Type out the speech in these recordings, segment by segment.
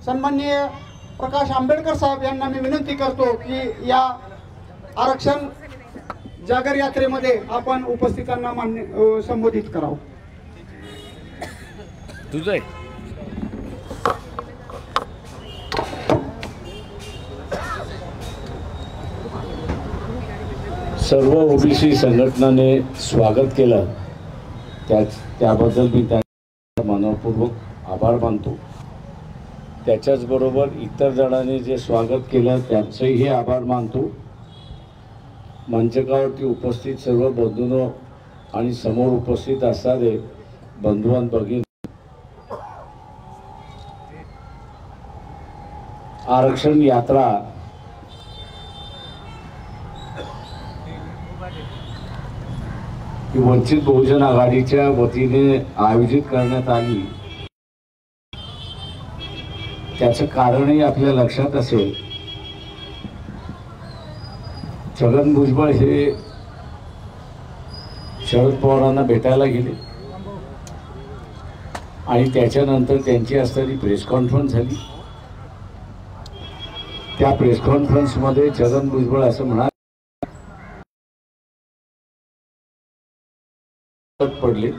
सन्माननीय प्रकाश आंबेडकर साहेब यांना मी विनंती करतो की या आरक्षण जागर यात्रेमध्ये आपण उपस्थितांना संबोधित करावं. तुझं सर्व ओबीसी संघटनाने स्वागत केलं त्याबद्दल मी त्यांचा मनपूर्वक आभार मानतो. त्याच्याचबरोबर इतर जणांनी जे स्वागत केलं त्यांचेही आभार मानतो. मंचकावरती उपस्थित सर्व बंधूंनो आणि समोर उपस्थित असणारे बंधुवान भगिनी, आरक्षण यात्रा ही वंचित बहुजन आघाडीच्या वतीने आयोजित करण्यात आली. त्याचं कारणही आपल्या लक्षात असेल. छगन भुजबळ हे शरद पवारांना भेटायला गेले आणि त्याच्यानंतर त्यांची असणारी प्रेस कॉन्फरन्स झाली. त्या प्रेस कॉन्फरन्समध्ये छगन भुजबळ असं म्हणाले पडले,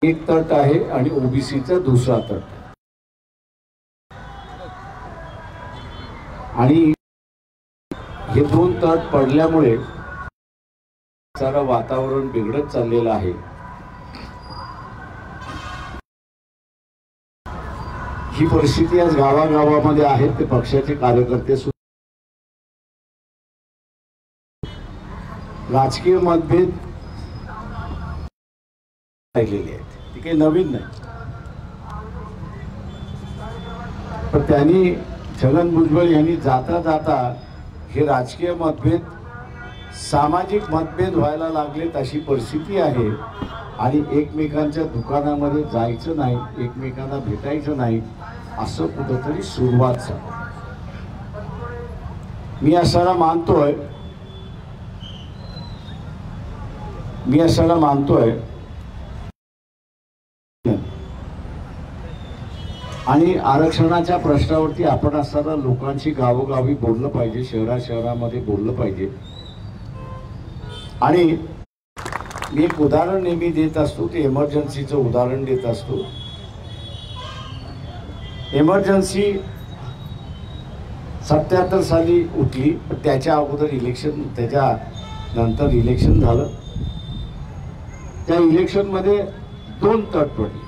एक तट आहे आणि ओबीसीचा दुसरा तट, आणि हे दोन तट पडल्यामुळे सारं वातावरण बिघडत चाललेलं आहे. ही परिस्थिती आज गावागावामध्ये आहे. ते पक्षाचे कार्यकर्ते राजकीय मतभेद राहिलेले आहेत. ती काही नवीन नाही, पण त्यांनी छगन भुजबळ यांनी जाता जाता हे राजकीय मतभेद सामाजिक मतभेद व्हायला लागलेत अशी परिस्थिती आहे. आणि एकमेकांच्या दुकानामध्ये जायचं नाही, एकमेकांना भेटायचं नाही, असं कुठंतरी सुरुवात झाली. मी असाला मानतोय आणि आरक्षणाच्या प्रश्नावरती आपण असताना लोकांशी गावोगावी बोललं पाहिजे, शहरामध्ये बोललं पाहिजे. आणि मी एक उदाहरण नेहमी देत असतो, ते इमर्जन्सीचं उदाहरण देत असतो. इमर्जन्सी 77 साली उठली, पण त्याच्या अगोदर इलेक्शन, त्याच्यानंतर इलेक्शन झालं. त्या इलेक्शनमध्ये दोन तट पडले.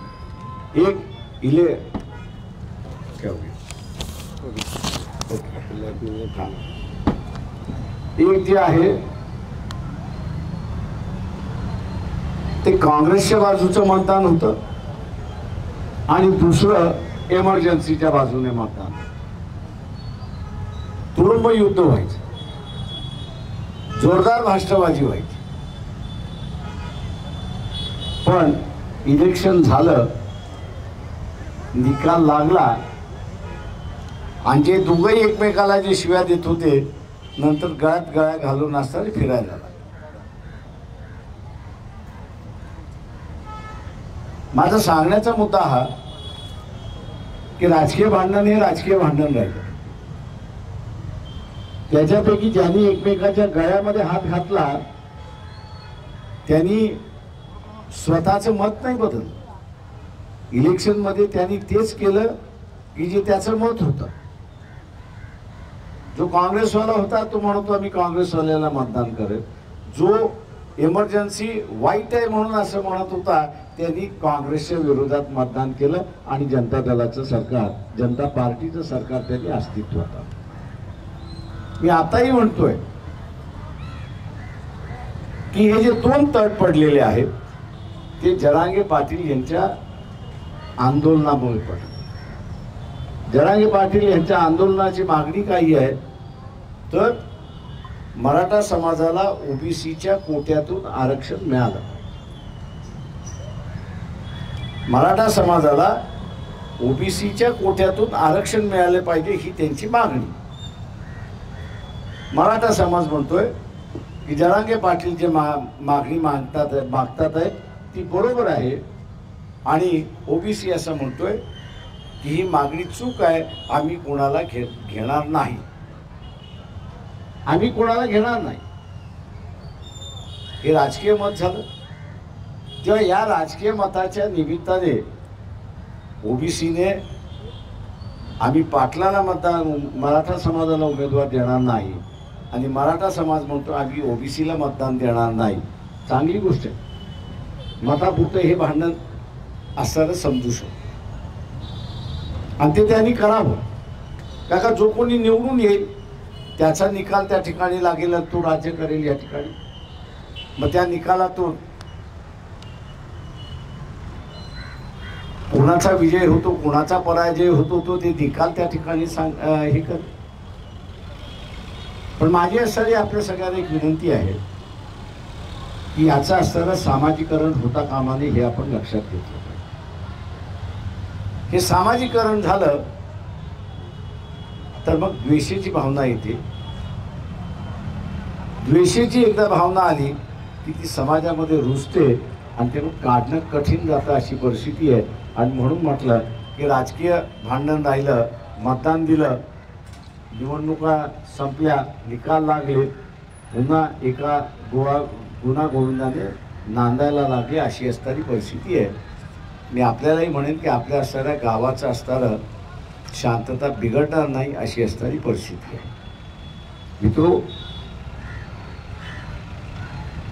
एक जे आहे ते काँग्रेसच्या बाजूचं मतदान होतं आणि दुसरं इमर्जन्सीच्या बाजूने मतदान. तुरुंब युद्ध व्हायचं, जोरदार भाष्टबाजी व्हायची. पण इलेक्शन झालं, निकाल लागला आणि जे दोघंही एकमेकाला जे शिव्या देत होते नंतर गळ्यात गळ्या घालून असताना फिरायला लागले. माझा सांगण्याचा मुद्दा हा की राजकीय भांडण हे राजकीय भांडण राहिलं. त्याच्यापैकी ज्यांनी एकमेकाच्या गळ्यामध्ये हात घातला त्यांनी स्वतःचं मत नाही बदललं. इलेक्शनमध्ये त्यांनी तेच केलं की जे त्याचं मत होतं. जो काँग्रेसवाला होता तो म्हणतो आम्ही काँग्रेसवाल्याला मतदान करेल. जो इमर्जन्सी वाईट आहे म्हणून असं म्हणत होता त्यांनी काँग्रेसच्या विरोधात मतदान केलं आणि जनता दलाचं सरकार, जनता पार्टीचं सरकार त्यांनी अस्तित्वात आलं. मी आताही म्हणतोय की हे जे दोन तट पडलेले आहेत ते जरांगे पाटील यांच्या आंदोलनामुळे पडले. जरांगे पाटील यांच्या आंदोलनाची मागणी काही आहे तर मराठा समाजाला ओबीसीच्या कोट्यातून आरक्षण मिळालं. मराठा समाजाला ओबीसीच्या कोट्यातून आरक्षण मिळाले पाहिजे ही त्यांची मागणी. मराठा समाज म्हणतोय की जरांगे पाटील जे मागणी मागतात आहे ती बरोबर आहे, आणि ओबीसी असं म्हणतोय की ही मागणी चूक आहे, आम्ही कोणाला घेणार नाही, आम्ही कोणाला घेणार नाही, हे राजकीय मत झालं. तेव्हा या राजकीय मताच्या निमित्ताने ओबीसीने आम्ही पाटलाला मतदान, मराठा समाजाला उमेदवार देणार नाही आणि मराठा समाज म्हणतो आम्ही ओबीसीला मतदान देणार नाही. चांगली गोष्ट आहे, मतापुरतं हे भांडण असताना समजू शकतो आणि ते त्यांनी करावं. का जो कोणी निवडून येईल त्याचा निकाल त्या ठिकाणी लागेल, तो राज्य करेल या ठिकाणी. मग त्या निकालातून कोणाचा विजय होतो, कोणाचा पराजय होतो, तो ते निकाल त्या ठिकाणी हे कर. पण माझी असणारी आपल्या सगळ्यांना एक विनंती आहे की याचा असताना सामाजिकरण होता कामा नये, हे आपण लक्षात घेतलं पाहिजे. हे सामाजिकरण झालं तर मग द्वेषाची भावना येते. द्वेषाची एकदा भावना आली की ती समाजामध्ये रुजते आणि ते मग काढणं कठीण जातं, अशी परिस्थिती आहे. आणि म्हणून म्हटलं की राजकीय भांडण राहिलं, मतदान दिलं, निवडणुका संपल्या, निकाल लागले, पुन्हा एका गुन्हा गोविंदाने नांदायला लागले, अशी असणारी परिस्थिती आहे. मी आपल्यालाही म्हणेन की आपल्या असणाऱ्या गावाचं असणारं शांतता बिघडणार नाही, अशी असणारी परिस्थिती आहे. मित्रो,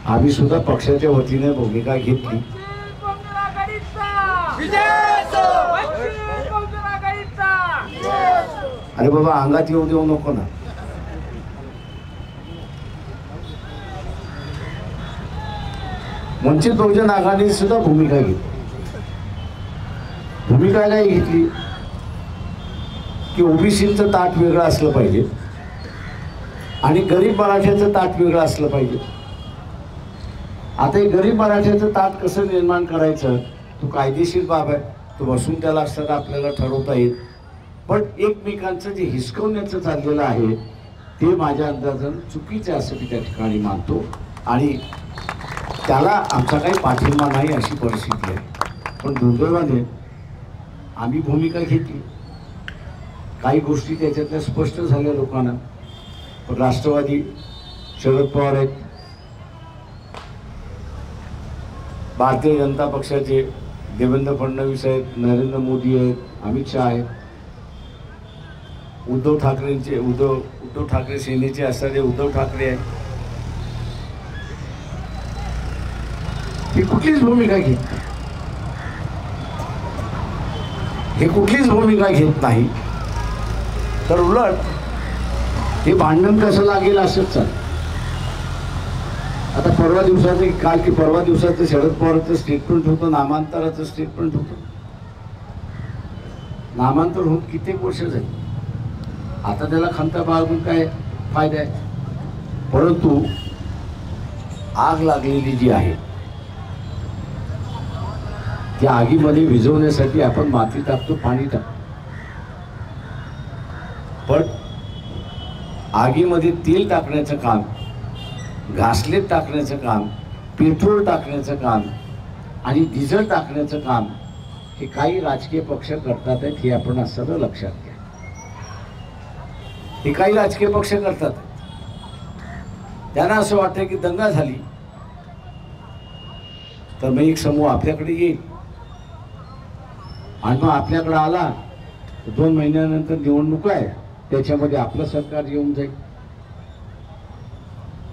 आम्ही सुद्धा पक्षाच्या वतीने भूमिका घेतली. अरे बाबा, अंगात येऊ देऊ नको ना. वंचित बहुजन आघाडीने सुद्धा भूमिका घेतली. भूमिका काय घेतली की ओबीसीचं ताट वेगळं असलं पाहिजे आणि गरीब मराठ्याचं ताट वेगळं असलं पाहिजे. आता हे गरीब मराठ्याचं ताट कसं निर्माण करायचं, तो कायदेशीर बाब आहे, तो बसून त्याला असताना आपल्याला ठरवता येईल. पण एकमेकांचं जे हिसकवण्याचं चाललेलं आहे ते माझ्या अंदाजानं चुकीचं असं मी त्या ठिकाणी मानतो आणि त्याला आमचा काही पाठिंबा नाही, अशी परिस्थिती आहे. पण दुर्दैवाने आम्ही भूमिका घेतली, काही गोष्टी त्याच्यातल्या स्पष्ट झाल्या लोकांना. पण राष्ट्रवादी शरद पवार आहेत, भारतीय जनता पक्षाचे देवेंद्र फडणवीस आहेत, नरेंद्र मोदी आहेत, अमित शहा आहेत, उद्धव ठाकरे सेनेचे असणारे उद्धव ठाकरे आहेत. ही कुठलीच भूमिका घेत नाही, हे कुठलीच भूमिका घेत नाही, तर उलट हे भांडण कसं लागेल असंच चालतं. आता परवा दिवसाचं शरद पवारचं स्टेटमेंट होतं, नामांतराचं स्टेटमेंट होतं. नामांतर होऊन कित्येक वर्ष झाली, आता त्याला खंता बाळगून काय फायदा आहे. परंतु आग लागलेली जी आहे त्या आगीमध्ये विझवण्यासाठी आपण माती टाकतो, पाणी टाकतो. पण आगीमध्ये तेल टाकण्याचं काम, घासलेट टाकण्याचं काम, पेट्रोल टाकण्याचं काम आणि डिझेल टाकण्याचं काम हे काही राजकीय पक्ष करतात आहेत, हे आपण असं लक्षात घ्या. हे काही राजकीय पक्ष करतात. त्यांना असं वाटतं की दंगा झाली तर मग एक समूह आपल्याकडे येईल आणि मग आपल्याकडे आला 2 महिन्यानंतर निवडणूक आहे, त्याच्यामध्ये आपलं सरकार येऊन जाईल.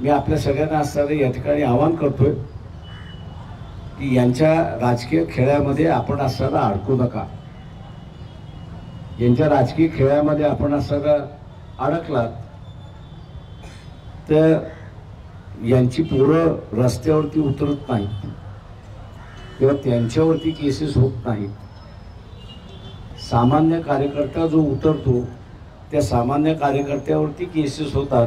मी आपल्या सगळ्यांना असणारे या ठिकाणी आवाहन करतोय की यांच्या राजकीय खेळामध्ये आपण असताना अडकू नका. यांच्या राजकीय खेळामध्ये आपण असताना अडकलात तर यांची पोरं रस्त्यावरती उतरत नाहीत किंवा त्यांच्यावरती केसेस होत नाहीत. सामान्य कार्यकर्ता जो उतरतो त्या सामान्य कार्यकर्त्यावरती केसेस होतात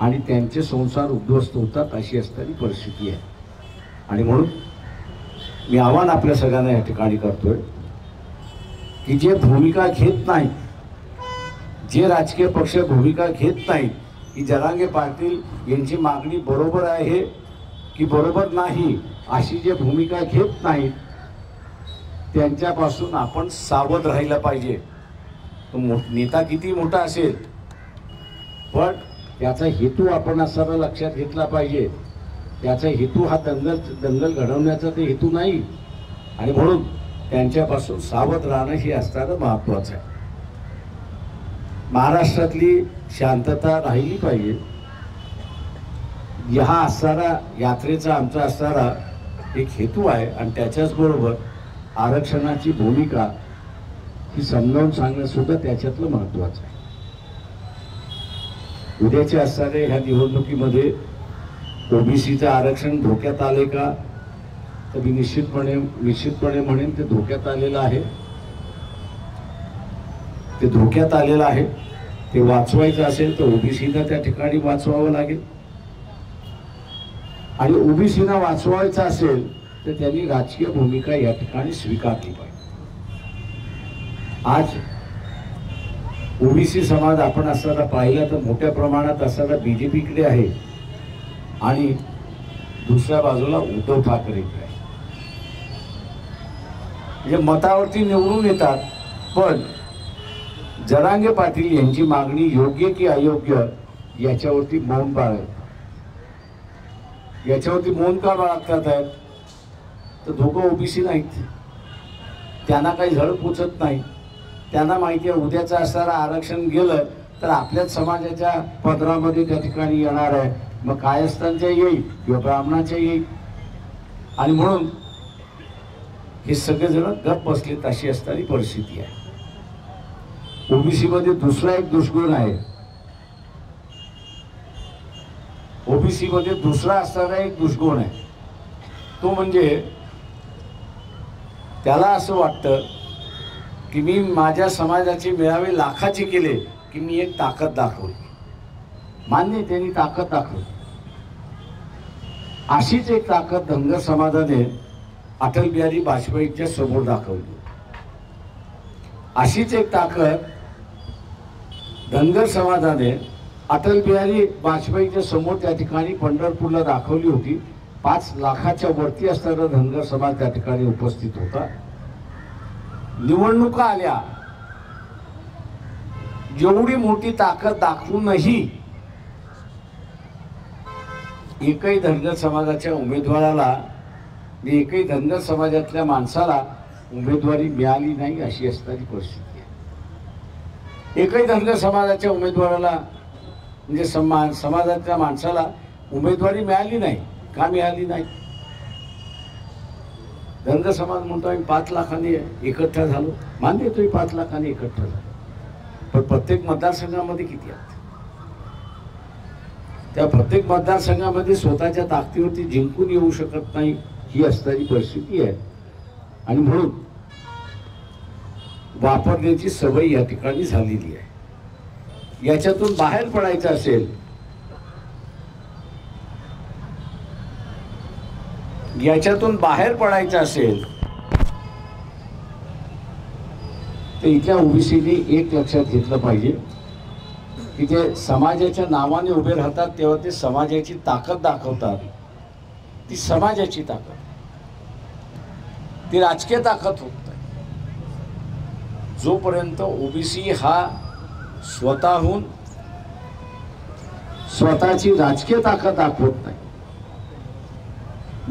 आणि त्यांचे संसार उद्ध्वस्त होतात, अशी असणारी परिस्थिती आहे. आणि म्हणून मी आव्हान आपल्या सगळ्यांना या ठिकाणी करतोय की जे भूमिका घेत नाही, जे राजकीय पक्ष भूमिका घेत नाहीत की जरांगे पाटील यांची मागणी बरोबर आहे की बरोबर नाही, अशी जे भूमिका घेत नाहीत त्यांच्यापासून आपण सावध राहिलं पाहिजे. तो नेता किती मोठा असेल पण त्याचा हेतू आपण असताना लक्षात घेतला पाहिजे. त्याचा हेतू हा दंगल घडवण्याचा ते हेतू नाही आणि म्हणून त्यांच्यापासून सावध राहणं हे असताना महत्वाचं आहे. महाराष्ट्रातली शांतता राहिली पाहिजे. हा असणारा यात्रेचा आमचा असणारा एक हेतू आहे आणि त्याच्याच बरोबर आरक्षणाची भूमिका ही समजावून सांगणं सुद्धा त्याच्यातलं महत्वाचं आहे. उद्याच्या असणाऱ्या ह्या निवडणुकीमध्ये ओबीसीचं आरक्षण धोक्यात आले का, तर मी निश्चितपणे म्हणेन ते धोक्यात आलेलं आहे. ते धोक्यात आलेलं आहे. ते वाचवायचं असेल तर ओबीसीला त्या ठिकाणी वाचवावं लागेल आणि ओबीसीला वाचवायचं असेल तर त्यांनी राजकीय भूमिका या ठिकाणी स्वीकारली पाहिजे. आज ओबीसी समाज आपण असताना पाहिला तर मोठ्या प्रमाणात असताना बीजेपीकडे आहे आणि दुसऱ्या बाजूला उद्धव ठाकरेकडे आहे. म्हणजे मतावरती निवडून येतात पण जरांगे पाटील यांची मागणी योग्य की अयोग्य याच्यावरती मौन बाळगतात. याच्यावरती मौन का बाळगतात आहेत तर दोघं ओबीसी नाहीत. त्यांना काही झळ पोचत नाही. त्यांना माहिती आहे उद्याचं असणारं आरक्षण गेलं तर आपल्याच समाजाच्या पदरामध्ये त्या ठिकाणी येणार आहे. मग कायस्थांच्या येईल किंवा ब्राह्मणाच्या येईल आणि म्हणून हे सगळेजण गप्प बसलेत अशी असणारी परिस्थिती आहे. ओबीसी मध्ये दुसरा एक दुष्गुण आहे. ओबीसी मध्ये दुसरा असणारा एक दुष्गुण आहे तो म्हणजे त्याला असं वाटतं की मी माझ्या समाजाचे मेळावे लाखाचे केले की मी एक ताकद दाखवली. मान्य त्यांनी ताकद दाखवली. अशीच एक ताकद धनगर समाजाने अटल बिहारी वाजपेयींच्या समोर दाखवली. अशीच एक ताकद धनगर समाजाने अटल बिहारी वाजपेयींच्या समोर त्या ठिकाणी पंढरपूरला दाखवली होती. 5 लाखाच्या वरती असणारा धनगर समाज त्या ठिकाणी उपस्थित होता. निवडणुका आल्या. एवढी मोठी ताकद दाखवूनही एकही धनगर समाजाच्या उमेदवाराला एकही धनगर समाजातल्या माणसाला उमेदवारी मिळाली नाही अशी असणारी परिस्थिती आहे. एकही धनगर समाजाच्या उमेदवाराला म्हणजे समाजातल्या माणसाला उमेदवारी मिळाली नाही. का मिळाली नाही? धनगर समाज म्हणतो आम्ही 5 लाखांनी एकत्र झालो. मान्य येतोय 5 लाखांनी एकत्र झालो पण प्रत्येक मतदारसंघामध्ये किती आहेत? त्या प्रत्येक मतदारसंघामध्ये स्वतःच्या ताकदीवरती जिंकून येऊ शकत नाही ही असणारी परिस्थिती आहे आणि म्हणून वापरण्याची सवय या ठिकाणी झालेली आहे. याच्यातून बाहेर पडायचं असेल तर इथल्या ओबीसीने एक लक्षात घेतलं पाहिजे की ते समाजाच्या नावाने उभे राहतात तेव्हा ते समाजाची ताकद दाखवतात. ती समाजाची ताकद, ती राजकीय ताकद होत नाही. जोपर्यंत ओबीसी हा स्वतःहून स्वतःची राजकीय ताकद दाखवत नाही.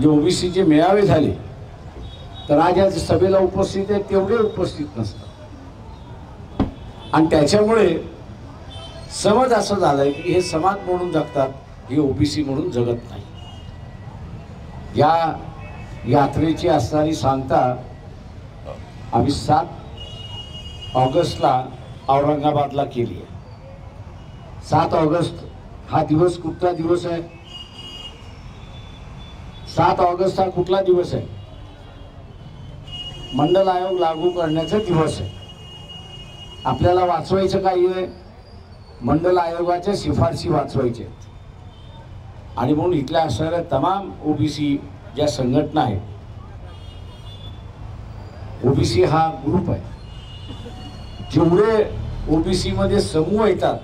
जे ओबीसीचे मेळावे झाले तर आज या सभेला उपस्थित आहेत तेवढे उपस्थित नसतात आणि त्याच्यामुळे समज असं झालंय की हे समाज म्हणून जगतात, हे ओबीसी म्हणून जगत नाही. या यात्रेची असणारी सांगता आम्ही 7 ऑगस्टला औरंगाबादला केली आहे. 7 ऑगस्ट हा दिवस कुठला दिवस आहे? 7 ऑगस्ट हा कुठला दिवस आहे? मंडल आयोग लागू करण्याचा दिवस आहे. आपल्याला वाचवायचं काही आहे? मंडल आयोगाच्या शिफारशी वाचवायच्या आणि म्हणून इथल्या असणाऱ्या तमाम ओबीसी ज्या संघटना आहेत, ओबीसी हा ग्रुप आहे. जेवढे ओबीसी मध्ये समूह येतात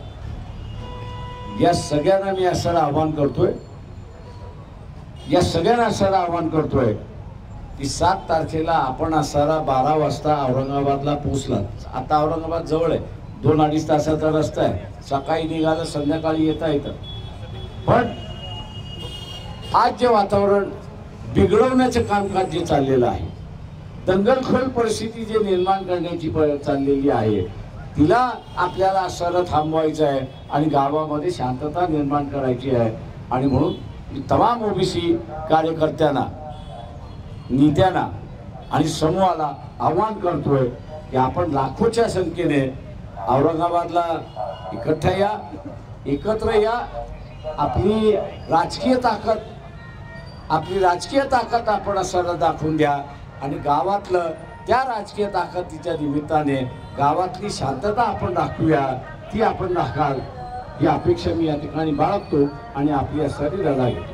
या सगळ्यांना मी असं आवाहन करतोय की 7 तारखेला आपण असारा 12 वाजता औरंगाबादला पोहोचला. आता औरंगाबाद जवळ आहे, 2-2.5 तासाचा रस्ता आहे. सकाळी निघालं संध्याकाळी येता येतं. पण आज जे वातावरण बिघडवण्याचं कामकाज जे चाललेलं आहे, दंगलखोर परिस्थिती जे निर्माण करण्याची चाललेली आहे, तिला आपल्याला असं थांबवायचं आहे आणि गावामध्ये शांतता निर्माण करायची आहे. आणि म्हणून मी तमाम ओबीसी कार्यकर्त्यांना, नेत्यांना आणि समूहाला आव्हान करतोय की आपण लाखोच्या संख्येने औरंगाबादला एकत्र या, एकत्र या. आपली राजकीय ताकद आपण असं दाखवून द्या आणि गावातलं त्या राजकीय ताकदीच्या निमित्ताने गावातली शांतता आपण दाखवूया, ती आपण दाखवाल ही अपेक्षा मी या ठिकाणी बाळगतो आणि आपली या शरीराला घेतो.